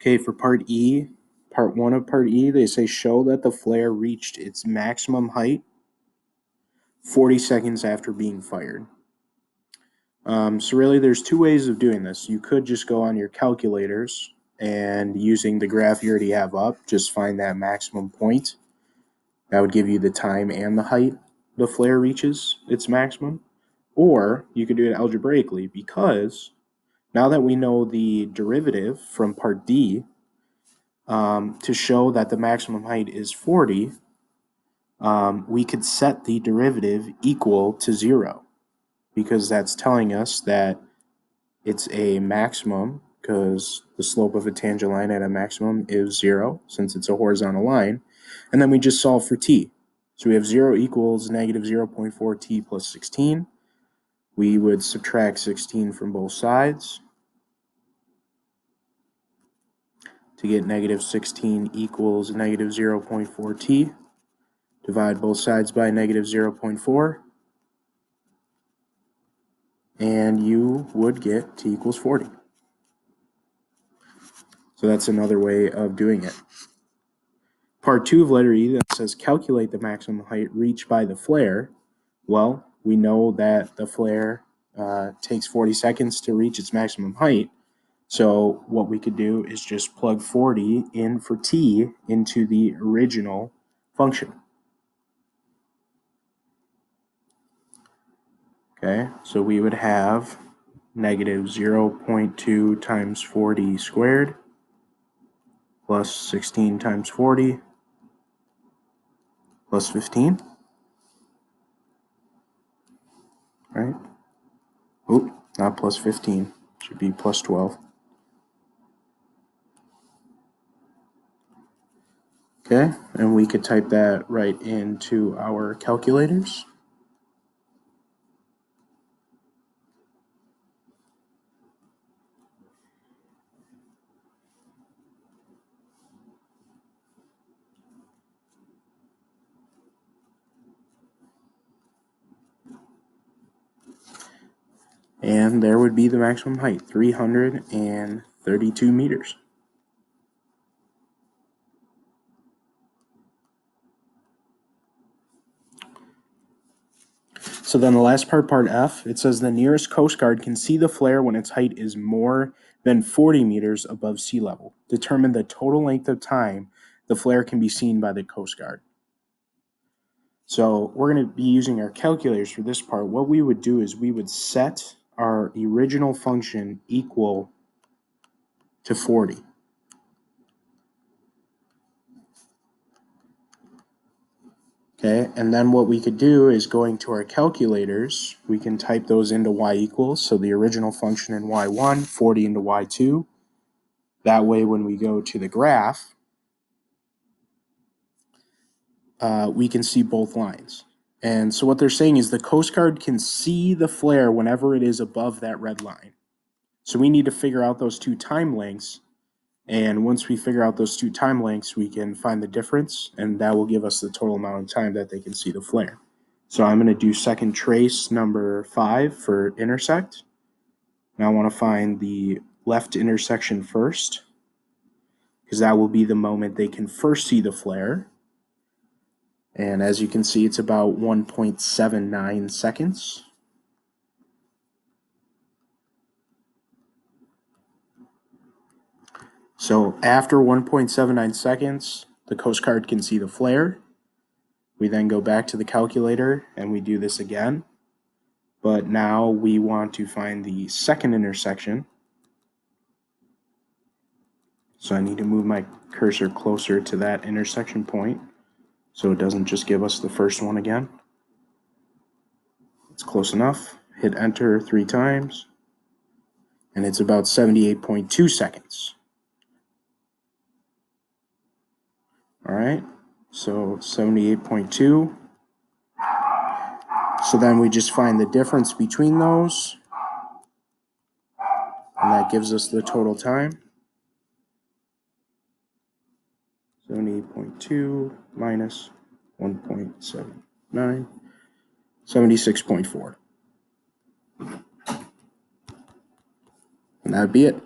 Okay, for part E, part 1 of part E, they say show that the flare reached its maximum height 40 seconds after being fired. So really there's two ways of doing this. You could just go on your calculators and using the graph you already have up, just find that maximum point. That would give you the time and the height the flare reaches its maximum. Or you could do it algebraically, because now that we know the derivative from part D, to show that the maximum height is 40, we could set the derivative equal to 0, because that's telling us that it's a maximum, because the slope of a tangent line at a maximum is 0, since it's a horizontal line. And then we just solve for t. So we have 0 equals negative 0.4 t plus 16. We would subtract 16 from both sides to get negative 16 equals negative 0.4 t. Divide both sides by negative 0.4. And you would get t equals 40. So that's another way of doing it. Part 2 of letter E that says calculate the maximum height reached by the flare. Well, we know that the flare takes 40 seconds to reach its maximum height. So what we could do is just plug 40 in for t into the original function. Okay, so we would have negative 0.2 times 40 squared plus 16 times 40 plus 15, right? Oop, not plus 15, should be plus 12. Okay, and we could type that right into our calculators. And there would be the maximum height, 332 meters. So then the last part, part F, it says the nearest Coast Guard can see the flare when its height is more than 40 meters above sea level. Determine the total length of time the flare can be seen by the Coast Guard. So we're going to be using our calculators for this part. What we would do is we would set our original function equal to 40. Okay, and then what we could do is going to our calculators, we can type those into y equals, so the original function in y1, 40 into y2. That way when we go to the graph, we can see both lines. And so what they're saying is the Coast Guard can see the flare whenever it is above that red line. So we need to figure out those two time lengths. And once we figure out those two time lengths, we can find the difference, and that will give us the total amount of time that they can see the flare. So I'm going to do second trace number 5 for intersect. Now I want to find the left intersection first, because that will be the moment they can first see the flare. And as you can see, it's about 1.79 seconds. So after 1.79 seconds, the Coast Guard can see the flare. We then go back to the calculator and we do this again. But now we want to find the second intersection. So I need to move my cursor closer to that intersection point so it doesn't just give us the first one again. It's close enough. Hit enter 3 times. And it's about 78.2 seconds. All right, so 78.2. So then we just find the difference between those, and that gives us the total time. 78.2 minus 1.79, 76.4. And that'd be it.